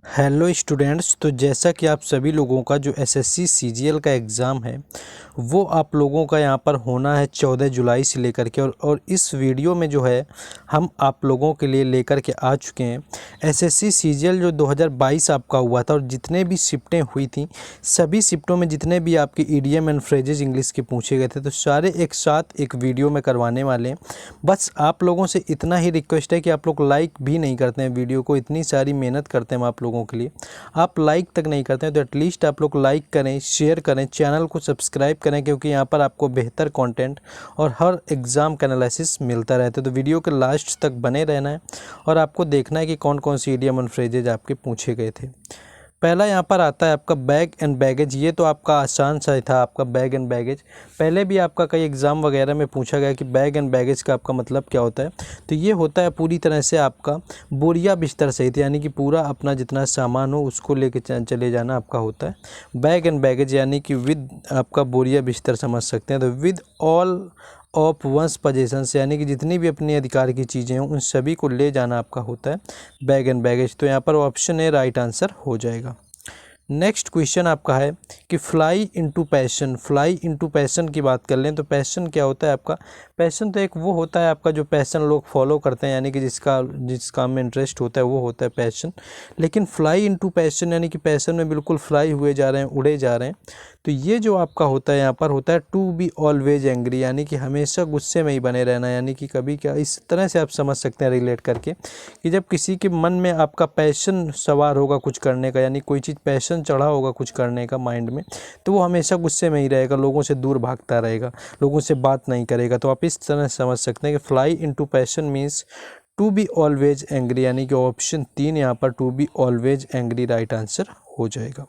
Hello students. तो जैसा कि आप सभी लोगों का जो एसएससी सीजीएल का एग्ज़ाम है वो आप लोगों का यहाँ पर होना है 14 जुलाई से लेकर के और इस वीडियो में जो है हम आप लोगों के लिए लेकर के आ चुके हैं एसएससी सीजीएल जो 2022 आपका हुआ था और जितने भी शिफ्टें हुई थी सभी शिफ्टों में जितने भी आपके ईडीएम एंड फ्रेजेस इंग्लिश के पूछे गए थे तो सारे एक साथ एक वीडियो में करवाने वाले हैं। बस आप लोगों से इतना ही रिक्वेस्ट है कि आप लोग लाइक भी नहीं करते हैं वीडियो को, इतनी सारी मेहनत करते हैं हम आप लोगों के लिए, आप लाइक तक नहीं करते हैं तो एटलीस्ट आप लोग लाइक करें, शेयर करें, चैनल को सब्सक्राइब करें क्योंकि यहाँ पर आपको बेहतर कंटेंट और हर एग्ज़ाम का एनालिसिस मिलता रहता है। तो वीडियो के लास्ट तक बने रहना है और आपको देखना है कि कौन कौन सी इडियम एंड फ्रेजेज आपके पूछे गए थे। पहला यहाँ पर आता है आपका बैग एंड बैगेज। ये तो आपका आसान सा था, आपका बैग एंड बैगेज पहले भी आपका कई एग्ज़ाम वगैरह में पूछा गया कि बैग एंड बैगेज का आपका मतलब क्या होता है। तो ये होता है पूरी तरह से आपका बोरिया बिस्तर सहित, यानी कि पूरा अपना जितना सामान हो उसको लेके चले जाना आपका होता है बैग एंड बैगेज, यानी कि विद आपका बोरिया बिस्तर समझ सकते हैं। तो with all of one's possessions, यानी कि जितनी भी अपने अधिकार की चीज़ें हैं उन सभी को ले जाना आपका होता है बैग एंड बैगेज। तो यहाँ पर ऑप्शन ए राइट आंसर हो जाएगा। नेक्स्ट क्वेश्चन आपका है कि fly into passion. Fly into passion की बात कर लें तो पैशन क्या होता है आपका? पैशन तो एक वो होता है आपका जो पैशन लोग फॉलो करते हैं, यानी कि जिस काम में इंटरेस्ट होता है वो होता है पैशन। लेकिन फ्लाई इनटू पैशन यानी कि पैशन में बिल्कुल फ्लाई हुए जा रहे हैं, उड़े जा रहे हैं। तो ये जो आपका होता है यहाँ पर होता है टू बी ऑलवेज एंग्री, यानी कि हमेशा गुस्से में ही बने रहना, यानी कि कभी क्या, इस तरह से आप समझ सकते हैं रिलेट करके कि जब किसी के मन में आपका पैशन सवार होगा कुछ करने का, यानी कोई चीज़ पैशन चढ़ा होगा कुछ करने का माइंड में, तो वो हमेशा गुस्से में ही रहेगा, लोगों से दूर भागता रहेगा, लोगों से बात नहीं करेगा। तो आप इस तरह समझ सकते हैं कि fly into passion means to be always angry, यानी कि ऑप्शन 3 यहाँ पर to be always angry right answer हो जाएगा।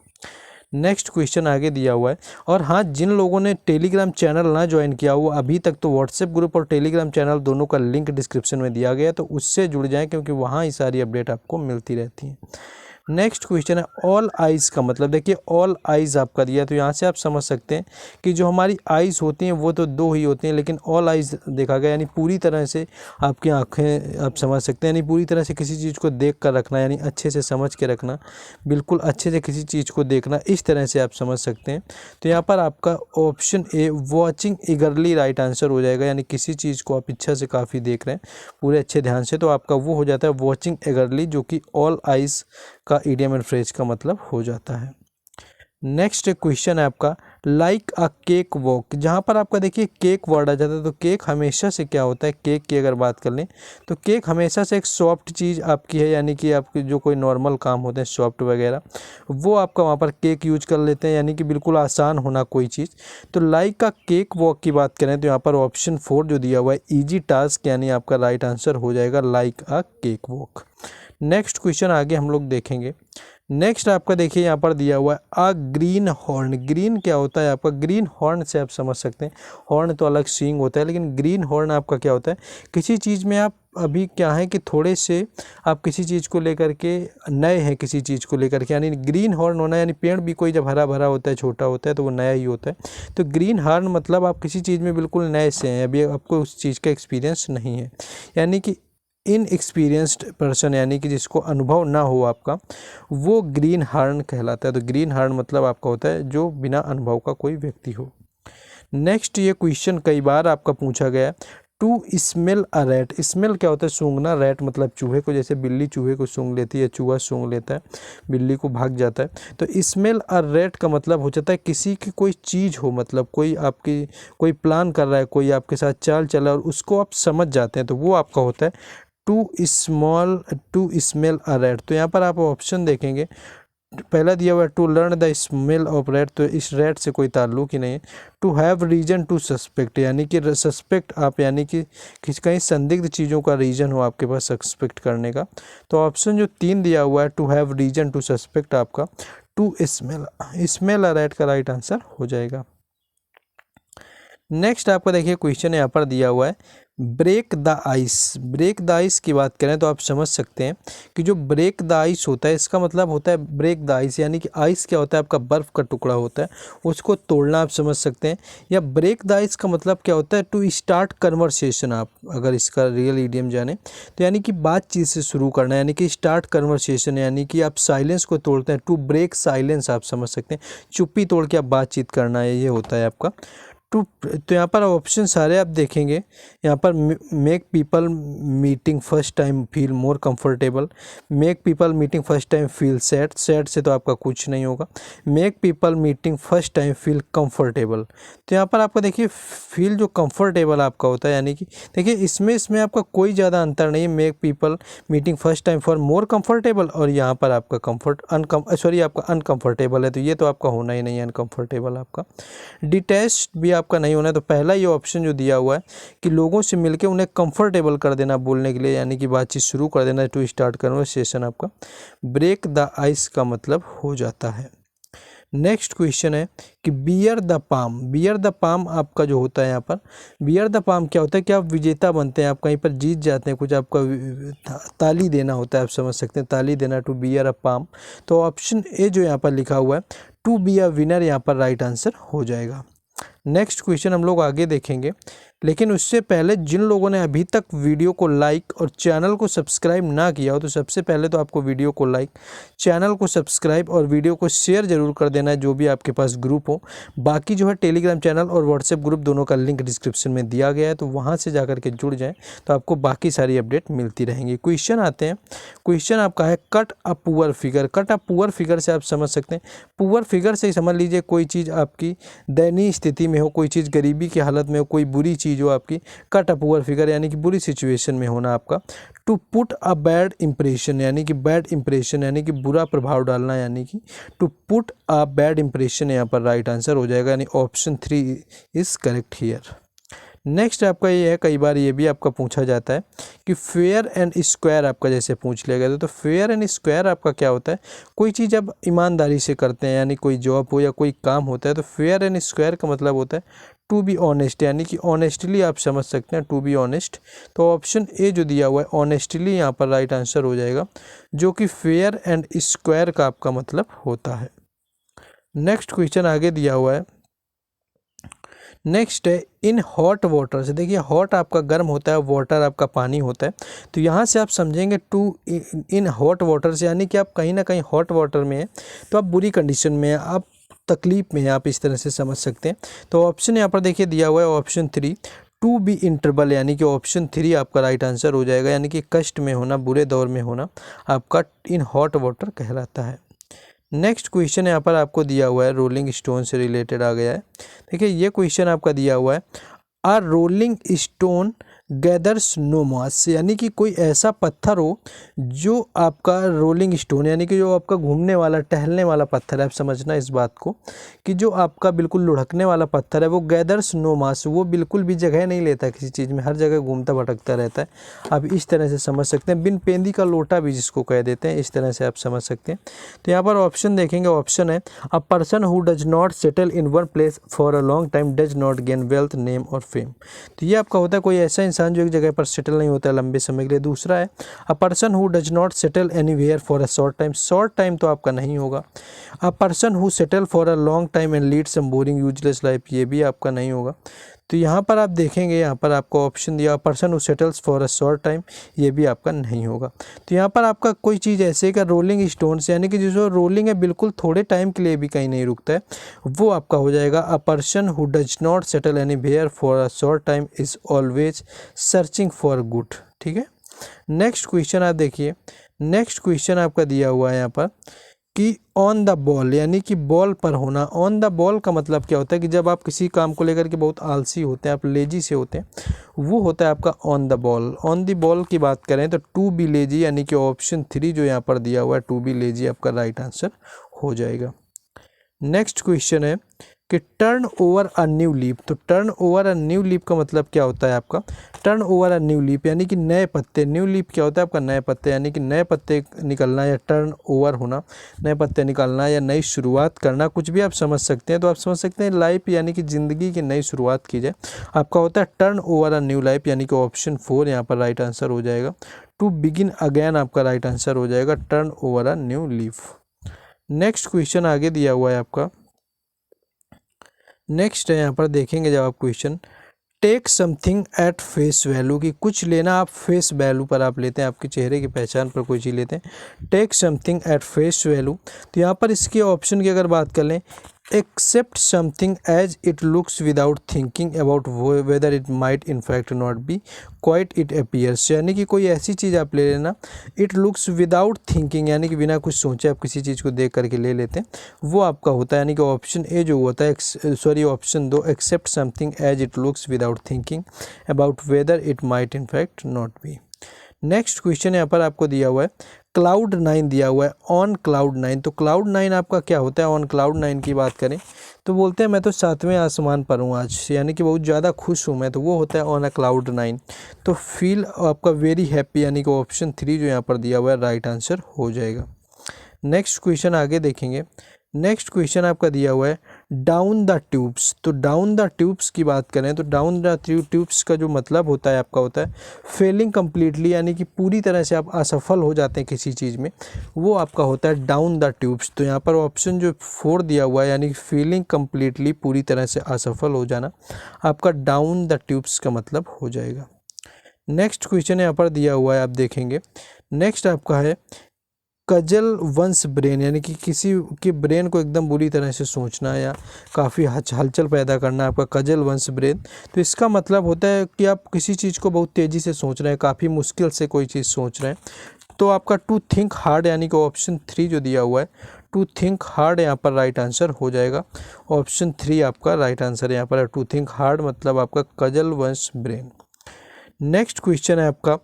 नेक्स्ट क्वेश्चन आगे दिया हुआ है, और हाँ, जिन लोगों ने टेलीग्राम चैनल ना ज्वाइन किया हुआ अभी तक तो व्हाट्सएप ग्रुप और टेलीग्राम चैनल दोनों का लिंक डिस्क्रिप्शन में दिया गया है, तो उससे जुड़ जाएं क्योंकि वहाँ ही सारी अपडेट आपको मिलती रहती हैं। नेक्स्ट क्वेश्चन है ऑल आइज़ का मतलब। देखिए ऑल आइज़ आपका दिया, तो यहाँ से आप समझ सकते हैं कि जो हमारी आइज़ होती हैं वो तो दो ही होती हैं, लेकिन ऑल आइज़ देखा गया यानी पूरी तरह से आपकी आंखें आप समझ सकते हैं, यानी पूरी तरह से किसी चीज़ को देख कर रखना, यानी अच्छे से समझ के रखना, बिल्कुल अच्छे से किसी चीज़ को देखना, इस तरह से आप समझ सकते हैं। तो यहाँ पर आपका option A watching ईगरली right answer हो जाएगा, यानी किसी चीज़ को आप इच्छा से काफ़ी देख रहे हैं पूरे अच्छे ध्यान से, तो आपका वो हो जाता है वॉचिंग ईगरली, जो कि ऑल आइज़ का इडियम एंड फ्रेज का मतलब हो जाता है। नेक्स्ट क्वेश्चन है आपका लाइक अ केक वॉक। जहाँ पर आपका देखिए केक वर्ड आ जाता है, तो केक हमेशा से क्या होता है, केक की अगर बात कर लें तो केक हमेशा से एक सॉफ्ट चीज़ आपकी है, यानी कि आपके जो कोई नॉर्मल काम होते हैं सॉफ्ट वगैरह वो आपका वहाँ पर केक यूज कर लेते हैं, यानी कि बिल्कुल आसान होना कोई चीज़। तो लाइक अ केक वॉक की बात करें तो यहाँ पर ऑप्शन 4 जो दिया हुआ है ईजी टास्क, यानी आपका राइट आंसर हो जाएगा लाइक अ केक वॉक। नेक्स्ट क्वेश्चन आगे हम लोग देखेंगे। नेक्स्ट आपका देखिए यहाँ पर दिया हुआ है अ ग्रीन हॉर्न। ग्रीन क्या होता है आपका? ग्रीन हॉर्न से आप समझ सकते हैं, हॉर्न तो अलग सींग होता है, लेकिन ग्रीन हॉर्न आपका क्या होता है, किसी चीज़ में आप अभी क्या है कि थोड़े से आप किसी चीज़ को लेकर के नए हैं, किसी चीज़ को लेकर के, यानी ग्रीन हॉर्न होना, यानी पेड़ भी कोई जब हरा भरा होता है छोटा होता है तो वो नया ही होता है। तो ग्रीन हॉर्न मतलब आप किसी चीज़ में बिल्कुल नए से हैं, अभी आपको उस चीज़ का एक्सपीरियंस नहीं है, यानी कि इनएक्सपीरियंस्ड पर्सन, यानी कि जिसको अनुभव ना हो आपका, वो ग्रीन हॉर्न कहलाता है। तो ग्रीन हॉर्न मतलब आपका होता है जो बिना अनुभव का कोई व्यक्ति हो। नेक्स्ट ये क्वेश्चन कई बार आपका पूछा गया है to smell a rat. Smell क्या होता है? सूंघना। रैट मतलब चूहे को, जैसे बिल्ली चूहे को सूंघ लेती है, चूहा सूंघ लेता है बिल्ली को, भाग जाता है। तो स्मेल अ रैट का मतलब हो जाता है किसी की कोई चीज़ हो, मतलब कोई आपकी कोई प्लान कर रहा है, कोई आपके साथ चाल चला और उसको आप समझ जाते हैं, तो वो आपका होता है टू स्मेल अ रैट। तो यहाँ पर आप ऑप्शन देखेंगे, पहला दिया हुआ है to learn the smell of rat, तो इस रैट से कोई ताल्लुक ही नहीं है। To have reason to suspect, यानी कि सस्पेक्ट आप, यानी कि कहीं संदिग्ध चीज़ों का रीजन हो आपके पास सस्पेक्ट करने का। तो ऑप्शन जो 3 दिया हुआ है to have reason to suspect आपका टू स्मेल अ रैट का राइट आंसर हो जाएगा। नेक्स्ट आपका देखिए क्वेश्चन यहाँ पर दिया हुआ है break the ice, break the ice की बात करें तो आप समझ सकते हैं कि जो ब्रेक द आइस होता है इसका मतलब होता है ब्रेक द आइस, यानी कि आइस क्या होता है, आपका बर्फ़ का टुकड़ा होता है, उसको तोड़ना आप समझ सकते हैं। या ब्रेक द आइस का मतलब क्या होता है, टू स्टार्ट कन्वर्सेशन, आप अगर इसका रियल ईडियम जाने तो यानी कि बातचीत से शुरू करना, यानी कि स्टार्ट कन्वर्सेशन, यानी कि आप साइलेंस को तोड़ते हैं। टू ब्रेक साइलेंस आप समझ सकते हैं, चुप्पी तोड़ के आप बातचीत करना है, ये होता है आपका टू। तो यहाँ पर ऑप्शन सारे आप देखेंगे, यहाँ पर make people meeting first time feel more comfortable, make people meeting first time feel sad, sad से तो आपका कुछ नहीं होगा, make people meeting first time feel comfortable. तो यहाँ पर आपका देखिए फील जो कंफर्टेबल आपका होता है, यानी कि देखिए इसमें आपका कोई ज़्यादा अंतर नहीं है, make people meeting first time for more comfortable, और यहाँ पर आपका आपका अनकंफर्टेबल है, तो ये तो आपका होना ही नहीं है अनकंफर्टेबल आपका। डिटैच्ड भी आपका नहीं होना है, तो पहला ये ऑप्शन जो दिया हुआ है कि लोगों से मिलके उन्हें कंफर्टेबल कर देना बोलने के लिए, यानी कि बातचीत शुरू कर देना, टू स्टार्ट कन्वर्सेशन, आपका ब्रेक द आइस का मतलब हो जाता है। नेक्स्ट क्वेश्चन है कि bear the palm, bear the palm आपका जो होता है यहाँ पर, बियर द पाम क्या होता है कि आप विजेता बनते हैं, आप कहीं पर जीत जाते हैं, कुछ आपका ताली देना होता है, आप समझ सकते हैं ताली देना, टू बियर अ पाम। तो ऑप्शन ए जो यहाँ पर लिखा हुआ है टू बी अ विनर, यहाँ पर राइट आंसर हो जाएगा। नेक्स्ट क्वेश्चन हम लोग आगे देखेंगे, लेकिन उससे पहले जिन लोगों ने अभी तक वीडियो को लाइक और चैनल को सब्सक्राइब ना किया हो, तो सबसे पहले तो आपको वीडियो को लाइक, चैनल को सब्सक्राइब और वीडियो को शेयर जरूर कर देना है, जो भी आपके पास ग्रुप हो। बाकी जो है टेलीग्राम चैनल और व्हाट्सएप ग्रुप दोनों का लिंक डिस्क्रिप्शन में दिया गया है, तो वहाँ से जा करके जुड़ जाएँ, तो आपको बाकी सारी अपडेट मिलती रहेंगी। क्वेश्चन आते हैं, क्वेश्चन आपका है cut a poor figure. Cut a poor figure से आप समझ सकते हैं, पुअर फिगर से ही समझ लीजिए कोई चीज़ आपकी दयनीय स्थिति में हो, कोई चीज़ गरीबी की हालत में हो, कोई बुरी चीज़ हो आपकी, कट अ पुअर फिगर यानी कि बुरी सिचुएशन में होना आपका। To put a bad impression, यानी कि बैड इंप्रेशन यानी कि बुरा प्रभाव डालना, यानी कि to put a bad impression, यहाँ पर राइट आंसर हो जाएगा, यानी option 3 is correct here. Next आपका ये है, कई बार ये भी आपका पूछा जाता है कि फेयर एंड स्क्वायर आपका जैसे पूछ लिया गया, तो फेयर एंड स्क्वायर आपका क्या होता है, कोई चीज़ आप ईमानदारी से करते हैं, यानी कोई जॉब हो या कोई काम होता है, तो फेयर एंड स्क्वायर का मतलब होता है टू बी ऑनेस्ट, यानी कि ऑनेस्टली आप समझ सकते हैं, टू बी ऑनेस्ट। तो ऑप्शन ए जो दिया हुआ है ऑनेस्टली, यहाँ पर राइट आंसर हो जाएगा, जो कि फेयर एंड स्क्वायर का आपका मतलब होता है। नेक्स्ट क्वेश्चन आगे दिया हुआ है, नेक्स्ट है इन हॉट वाटर से। देखिए हॉट आपका गर्म होता है, वाटर आपका पानी होता है, तो यहाँ से आप समझेंगे टू इन हॉट वाटर से, यानी कि आप कहीं ना कहीं हॉट वाटर में हैं, तो आप बुरी कंडीशन में हैं, आप तकलीफ में हैं, आप इस तरह से समझ सकते हैं। तो ऑप्शन यहाँ पर देखिए दिया हुआ है option 3 to be in trouble, यानी कि ऑप्शन 3 आपका राइट आंसर हो जाएगा, यानी कि कष्ट में होना, बुरे दौर में होना आपका इन हॉट वाटर कहलाता है। नेक्स्ट क्वेश्चन यहाँ पर आपको दिया हुआ है, रोलिंग स्टोन से रिलेटेड आ गया है। देखिए ये क्वेश्चन आपका दिया हुआ है, आ रोलिंग स्टोन गैदर्स नो मास, यानी कि कोई ऐसा पत्थर हो जो आपका रोलिंग स्टोन, यानी कि जो आपका घूमने वाला टहलने वाला पत्थर है, आप समझना इस बात को कि जो आपका बिल्कुल लुढ़कने वाला पत्थर है वो गैदर्स नो मास, वो बिल्कुल भी जगह नहीं लेता किसी चीज़ में, हर जगह घूमता भटकता रहता है, आप इस तरह से समझ सकते हैं। बिन पेंदी का लोटा भी जिसको कह देते हैं, इस तरह से आप समझ सकते हैं। तो यहाँ पर ऑप्शन देखेंगे, ऑप्शन है a person who does not settle in one place for a long time does not gain wealth name और फेम। तो ये आपका होता है कोई ऐसा इंसान जो एक जगह पर सेटल नहीं होता है लंबे समय के लिए। दूसरा है a person who does not settle anywhere for a short time, short time तो आपका नहीं होगा। A person who settle for a long time and lead some boring useless life, ये भी आपका नहीं होगा। तो यहाँ पर आप देखेंगे, यहाँ पर आपको ऑप्शन दिया person who settles for a short time, ये भी आपका नहीं होगा। तो यहाँ पर आपका कोई चीज़ ऐसे का रोलिंग स्टोन से, यानी कि जो रोलिंग है बिल्कुल थोड़े टाइम के लिए भी कहीं नहीं रुकता है, वो आपका हो जाएगा अ person who does not settle anywhere for a short time is always searching for good. ठीक है, नेक्स्ट क्वेश्चन आप देखिए, नेक्स्ट क्वेश्चन आपका दिया हुआ है यहाँ पर कि ऑन द बॉल, यानी कि बॉल पर होना। ऑन द बॉल का मतलब क्या होता है कि जब आप किसी काम को लेकर के बहुत आलसी होते हैं, आप लेजी से होते हैं, वो होता है आपका on the ball. On the ball की बात करें तो टू बी लेजी, यानी कि ऑप्शन 3 जो यहाँ पर दिया हुआ है टू बी लेजी आपका राइट आंसर हो जाएगा। नेक्स्ट क्वेश्चन है कि turn over a new leaf. तो turn over a new leaf का मतलब क्या होता है आपका, turn over a new leaf यानी कि नए पत्ते। न्यू लीफ क्या होता है आपका, नए पत्ते, यानी कि नए पत्ते निकलना या टर्न ओवर होना, नए पत्ते निकलना या नई शुरुआत करना, कुछ भी आप समझ सकते हैं। तो आप समझ सकते हैं लाइफ यानी कि ज़िंदगी की नई शुरुआत की जाए, आपका होता है turn over a new life, यानी कि ऑप्शन 4 यहाँ पर राइट आंसर हो जाएगा। टू बिगिन अगेन आपका राइट आंसर हो जाएगा, turn over a new leaf. Next question आगे दिया हुआ है आपका, नेक्स्ट है यहाँ पर देखेंगे जब आप question, take something at face value, की कुछ लेना आप फेस वैल्यू पर आप लेते हैं, आपके चेहरे की पहचान पर कोई चीज़ लेते हैं। Take something at face value, तो यहाँ पर इसके ऑप्शन की अगर बात कर लें, accept something as it looks without thinking about whether it might in fact not be quite it appears, यानी कि कोई ऐसी चीज़ आप ले लेना, इट लुक्स विदाउट थिंकिंग यानी कि बिना कुछ सोचे आप किसी चीज़ को देख करके ले लेते हैं, वो आपका होता है, यानी कि ऑप्शन ए जो होता है, sorry option 2, accept something as it looks without thinking about whether it might in fact not be. Next question यहाँ पर आपको दिया हुआ है, क्लाउड 9 दिया हुआ है, ऑन क्लाउड 9। तो क्लाउड 9 आपका क्या होता है, ऑन क्लाउड 9 की बात करें तो बोलते हैं मैं तो 7वें आसमान पर हूँ आज, यानी कि बहुत ज़्यादा खुश हूँ मैं, तो वो होता है ऑन अ क्लाउड 9। तो फील आपका वेरी हैप्पी, यानी कि ऑप्शन 3 जो यहाँ पर दिया हुआ है राइट आंसर हो जाएगा। नेक्स्ट क्वेश्चन आगे देखेंगे, नेक्स्ट क्वेश्चन आपका दिया हुआ है, डाउन द ट्यूब्स। तो डाउन द ट्यूब्स की बात करें तो डाउन द ट्यूब्स का जो मतलब होता है आपका होता है फेलिंग कम्प्लीटली, यानी कि पूरी तरह से आप असफल हो जाते हैं किसी चीज़ में, वो आपका होता है डाउन द ट्यूब्स। तो यहाँ पर ऑप्शन जो 4 दिया हुआ है, यानी कि फीलिंग कम्प्लीटली पूरी तरह से असफल हो जाना, आपका डाउन द ट्यूब्स का मतलब हो जाएगा। नेक्स्ट क्वेश्चन यहाँ पर दिया हुआ है, आप देखेंगे नेक्स्ट आपका है, कजल वंस ब्रेन, यानी कि किसी के ब्रेन को एकदम बुरी तरह से सोचना या काफ़ी हलचल पैदा करना, आपका कजल वंस ब्रेन। तो इसका मतलब होता है कि आप किसी चीज़ को बहुत तेज़ी से सोच रहे हैं, काफ़ी मुश्किल से कोई चीज़ सोच रहे हैं। तो आपका टू थिंक हार्ड, यानी कि ऑप्शन 3 जो दिया हुआ है टू थिंक हार्ड यहाँ पर राइट आंसर हो जाएगा। ऑप्शन 3 आपका राइट आंसर यहाँ पर है, टू थिंक हार्ड मतलब आपका cudgel one's brain. Next question है आपका,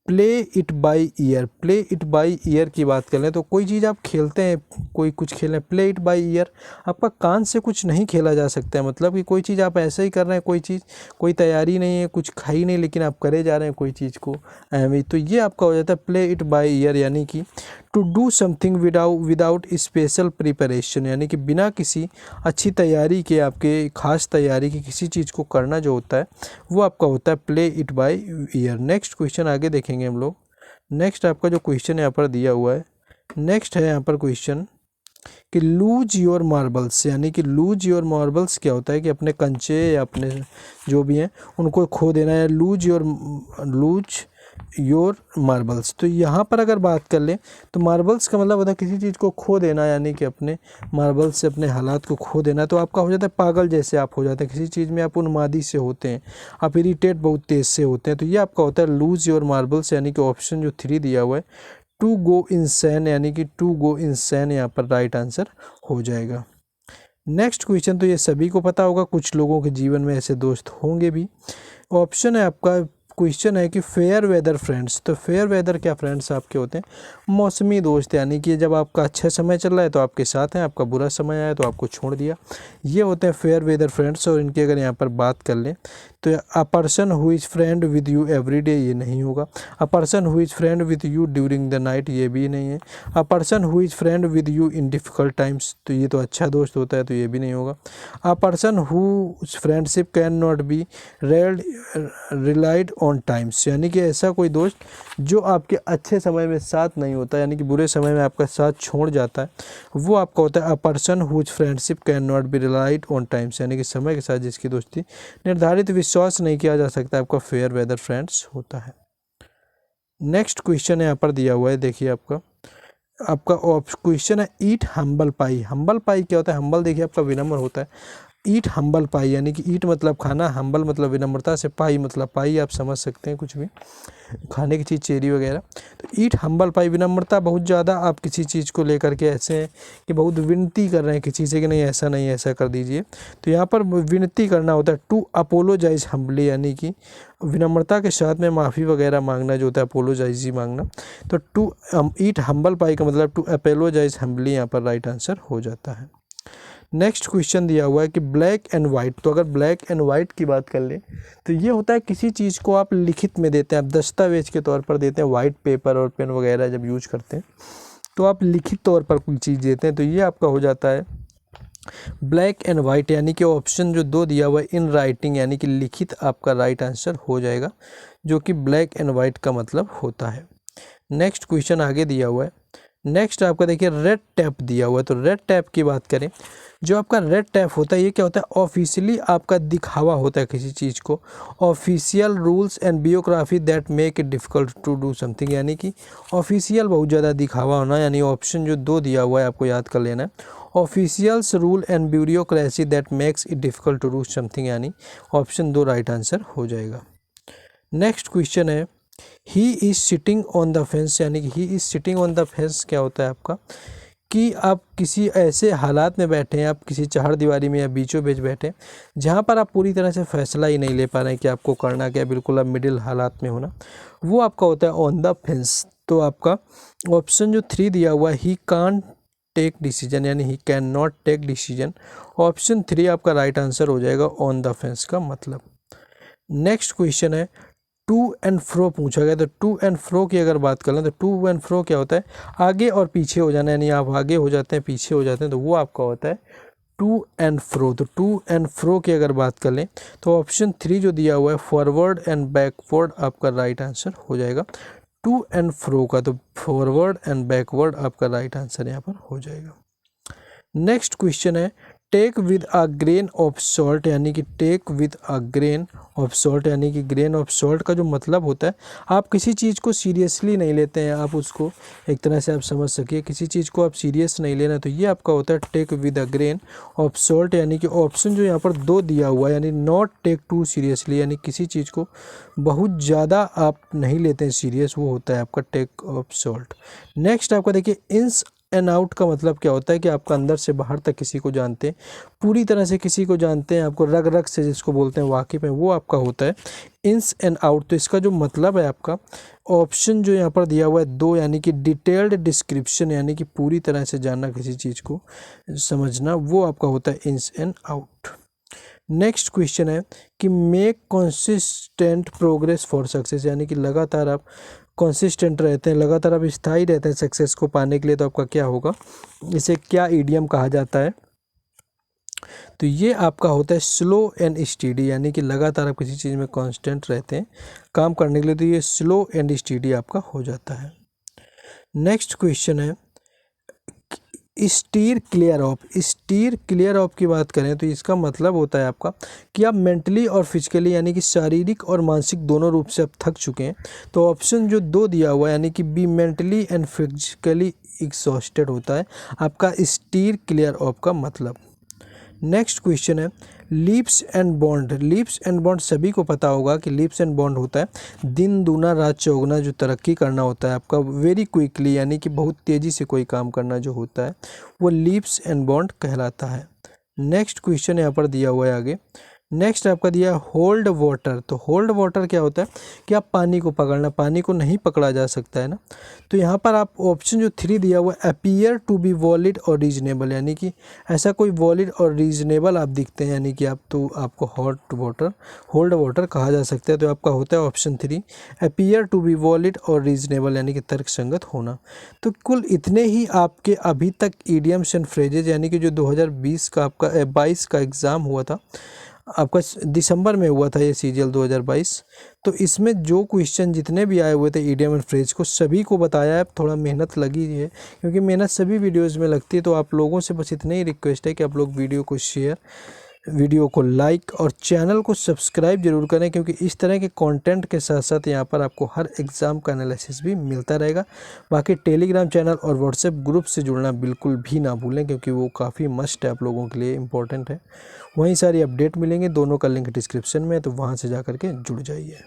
play it by ear. Play it by ear की बात कर लें तो कोई चीज़ आप खेलते हैं, कोई कुछ खेलें, प्ले इट बाई ईयर, आपका कान से कुछ नहीं खेला जा सकता है, मतलब कि कोई चीज़ आप ऐसे ही कर रहे हैं, कोई चीज़ कोई तैयारी नहीं है, कुछ खाई नहीं, लेकिन आप करे जा रहे हैं कोई चीज़ को अहमियत, तो ये आपका हो जाता है प्ले इट बाई ईयर, यानी कि to do something without special preparation, यानी कि बिना किसी अच्छी तैयारी के, आपके खास तैयारी की किसी चीज़ को करना जो होता है वो आपका होता है play it by year. Next question आगे देखेंगे हम लोग, नेक्स्ट आपका जो क्वेश्चन यहाँ पर दिया हुआ है, नेक्स्ट है यहाँ पर क्वेश्चन कि लूज योर मार्बल्स, यानी कि लूज योर मार्बल्स क्या होता है कि अपने कंचे या अपने जो भी हैं उनको खो देना है, लूज योर मार्बल्स। तो यहाँ पर अगर बात कर लें तो मार्बल्स का मतलब होता है किसी चीज़ को खो देना, यानी कि अपने मार्बल्स से अपने हालात को खो देना, तो आपका हो जाता है पागल जैसे आप हो जाते हैं किसी चीज़ में, आप उन्मादी से होते हैं, आप इरिटेट बहुत तेज़ से होते हैं, तो ये आपका होता है लूज योर मार्बल्स, यानी कि ऑप्शन जो 3 दिया हुआ है टू गो इंसैन, यानी कि टू गो इंसैन यहाँ पर राइट आंसर हो जाएगा। नेक्स्ट क्वेश्चन तो ये सभी को पता होगा, कुछ लोगों के जीवन में ऐसे दोस्त होंगे भी। ऑप्शन है आपका, क्वेश्चन है कि फेयर वेदर फ्रेंड्स। तो फेयर वेदर क्या फ्रेंड्स आपके होते हैं, मौसमी दोस्त, यानी कि जब आपका अच्छा समय चल रहा है तो आपके साथ हैं, आपका बुरा समय आया तो आपको छोड़ दिया, ये होते हैं फेयर वेदर फ्रेंड्स। और इनकी अगर यहाँ पर बात कर लें तो अ person who is friend with you every day, ये नहीं होगा। A person who is friend with you during the night, ये भी नहीं है। A person who is friend with you in difficult times, तो ये तो अच्छा दोस्त होता है, तो ये भी नहीं होगा। A person who friendship can not be relied on times, यानी कि ऐसा कोई दोस्त जो आपके अच्छे समय में साथ नहीं होता, यानी कि बुरे समय में आपका साथ छोड़ जाता है, वो आपका होता है a person whose friendship can not be relied on times, यानी कि समय के साथ जिसकी दोस्ती निर्धारित विश्वास नहीं किया जा सकता, आपका फेयर वेदर फ्रेंड्स होता है। नेक्स्ट क्वेश्चन यहाँ पर दिया हुआ है, देखिए आपका क्वेश्चन है ईट हम्बल पाई। हम्बल पाई क्या होता है, हम्बल देखिए आपका विनम्र होता है, ईट हम्बल पाई, यानी कि ईट मतलब खाना, हम्बल मतलब विनम्रता से, पाई मतलब पाई आप समझ सकते हैं कुछ भी खाने की चीज़, चेरी वगैरह। तो ईट हम्बल पाई, विनम्रता, बहुत ज़्यादा आप किसी चीज़ को लेकर के ऐसे हैं कि बहुत विनती कर रहे हैं किसी से कि नहीं ऐसा नहीं, ऐसा कर दीजिए, तो यहाँ पर विनती करना होता है टू अपोलोजाइज हम्बली, यानी कि विनम्रता के साथ में माफ़ी वगैरह मांगना जो होता है, अपोलोजाइज ही मांगना। तो टू ईट हम्बल पाई का मतलब टू अपोलोजाइज हम्बली यहाँ पर राइट आंसर हो जाता है। नेक्स्ट क्वेश्चन दिया हुआ है कि ब्लैक एंड वाइट। तो अगर ब्लैक एंड वाइट की बात कर ले तो ये होता है किसी चीज़ को आप लिखित में देते हैं, आप दस्तावेज के तौर पर देते हैं, वाइट पेपर और पेन वगैरह जब यूज करते हैं तो आप लिखित तौर पर कोई चीज़ देते हैं, तो ये आपका हो जाता है ब्लैक एंड वाइट, यानी कि ऑप्शन जो 2 दिया हुआ है इन राइटिंग यानी कि लिखित आपका राइट आंसर हो जाएगा, जो कि ब्लैक एंड वाइट का मतलब होता है। नेक्स्ट क्वेश्चन आगे दिया हुआ है। नेक्स्ट आपका देखिए रेड टैप दिया हुआ है। तो रेड टैप की बात करें, जो आपका रेड टैप होता है ये क्या होता है, ऑफिशियली आपका दिखावा होता है किसी चीज़ को, official rules and bureaucracy that make it difficult to do something, यानी कि ऑफिशियल बहुत ज़्यादा दिखावा होना, यानी ऑप्शन जो 2 दिया हुआ है आपको याद कर लेना है, officials rule and bureaucracy that makes it difficult to do something, यानी ऑप्शन 2 राइट आंसर हो जाएगा। नेक्स्ट क्वेश्चन है he is sitting on the fence, यानी कि he is sitting on the fence क्या होता है आपका, कि आप किसी ऐसे हालात में बैठे हैं, आप किसी चहारदीवारी में या बीचों बीच बैठे हैं जहाँ पर आप पूरी तरह से फैसला ही नहीं ले पा रहे हैं कि आपको करना क्या, बिल्कुल आप मिडिल हालात में होना, वो आपका होता है ऑन द फेंस। तो आपका ऑप्शन जो 3 दिया हुआ है ही कांट टेक डिसीजन, यानी he can not take decision, option 3 आपका राइट आंसर हो जाएगा ऑन द फेंस का मतलब। नेक्स्ट क्वेश्चन है टू एंड फ्रो पूछा गया। तो टू एंड फ्रो की अगर बात करें तो टू एंड फ्रो क्या होता है, आगे और पीछे हो जाना, यानी आप आगे हो जाते हैं पीछे हो जाते हैं, तो वो आपका होता है टू एंड फ्रो। तो टू एंड फ्रो की अगर बात कर लें तो ऑप्शन 3 जो दिया हुआ है फॉरवर्ड एंड बैकवर्ड आपका राइट आंसर हो जाएगा टू एंड फ्रो का, तो फॉरवर्ड एंड बैकवर्ड आपका राइट आंसर यहाँ पर हो जाएगा। नेक्स्ट क्वेश्चन है take with a grain of salt, यानी कि take with a grain of salt, यानी कि ग्रेन ऑफ सॉल्ट का जो मतलब होता है आप किसी चीज़ को सीरियसली नहीं लेते हैं, आप उसको एक तरह से आप समझ सकिए किसी चीज़ को आप सीरियस नहीं लेना, तो ये आपका होता है take with a grain of salt, यानी कि ऑप्शन जो यहाँ पर 2 दिया हुआ है, यानी नॉट टेक टू सीरियसली, यानी किसी चीज़ को बहुत ज़्यादा आप नहीं लेते हैं सीरियस, वो होता है आपका टेक ऑफ सॉल्ट। नेक्स्ट आपका देखिए इंस एंड आउट का मतलब क्या होता है कि आपका अंदर से बाहर तक किसी को जानते हैं, पूरी तरह से किसी को जानते हैं, आपको रग रग से जिसको बोलते हैं वाकिफ़ है, वो आपका होता है इंस एंड आउट। तो इसका जो मतलब है आपका ऑप्शन जो यहाँ पर दिया हुआ है 2, यानी कि डिटेल्ड डिस्क्रिप्शन, यानी कि पूरी तरह से जानना किसी चीज़ को समझना, वो आपका होता है इंस एंड आउट। नेक्स्ट क्वेश्चन है कि make consistent progress for success, यानी कि लगातार आप कंसिस्टेंट रहते हैं, लगातार आप स्थायी रहते हैं सक्सेस को पाने के लिए, तो आपका क्या होगा, इसे क्या इडियम कहा जाता है, तो ये आपका होता है स्लो एंड स्टीडी, यानी कि लगातार आप किसी चीज़ में कांस्टेंट रहते हैं काम करने के लिए, तो ये स्लो एंड स्टीडी आपका हो जाता है। नेक्स्ट क्वेश्चन है stir clear of. Stir clear of की बात करें तो इसका मतलब होता है आपका कि आप मेंटली और फिजिकली, यानी कि शारीरिक और मानसिक दोनों रूप से आप थक चुके हैं, तो ऑप्शन जो 2 दिया हुआ है, यानी कि be mentally and physically exhausted होता है आपका स्टीर क्लियर ऑफ का मतलब। नेक्स्ट क्वेश्चन है leaps and bond. Leaps and bond सभी को पता होगा कि लीप्स एंड बॉन्ड होता है दिन दूना रात चौगुना, जो तरक्की करना होता है आपका वेरी क्विकली, यानी कि बहुत तेज़ी से कोई काम करना जो होता है वो लीप्स एंड बॉन्ड कहलाता है। नेक्स्ट क्वेश्चन यहाँ पर दिया हुआ है आगे। नेक्स्ट आपका दिया होल्ड वाटर। तो होल्ड वाटर क्या होता है कि आप पानी को पकड़ना, पानी को नहीं पकड़ा जा सकता है ना, तो यहाँ पर आप ऑप्शन जो 3 दिया हुआ है अपीयर टू बी वॉलिड और रीजनेबल, यानी कि ऐसा कोई वॉलिड और रीजनेबल आप दिखते हैं, यानी कि आप तो आपको होल्ड वाटर कहा जा सकता है, तो आपका होता है option 3 appear to be valid और रीजनेबल, यानी कि तर्कसंगत होना। तो कुल इतने ही आपके अभी तक ईडियम्स एंड फ्रेजेज, यानी कि जो 2020 का आपका 22 का एग्ज़ाम हुआ था आपका दिसंबर में हुआ था ये सीजीएल 2022, तो इसमें जो क्वेश्चन जितने भी आए हुए थे ईडियम एंड फ्रेज को सभी को बताया है। थोड़ा मेहनत लगी है क्योंकि मेहनत सभी वीडियोस में लगती है, तो आप लोगों से बस इतने ही रिक्वेस्ट है कि आप लोग वीडियो को शेयर, वीडियो को लाइक और चैनल को सब्सक्राइब जरूर करें, क्योंकि इस तरह के कंटेंट के साथ साथ यहाँ पर आपको हर एग्ज़ाम का एनालिसिस भी मिलता रहेगा। बाकी टेलीग्राम चैनल और व्हाट्सएप ग्रुप से जुड़ना बिल्कुल भी ना भूलें, क्योंकि वो काफ़ी मस्ट है आप लोगों के लिए, इम्पोर्टेंट है। वहीं सारी अपडेट मिलेंगे, दोनों का लिंक डिस्क्रिप्शन में है, तो वहाँ से जा कर के जुड़ जाइए।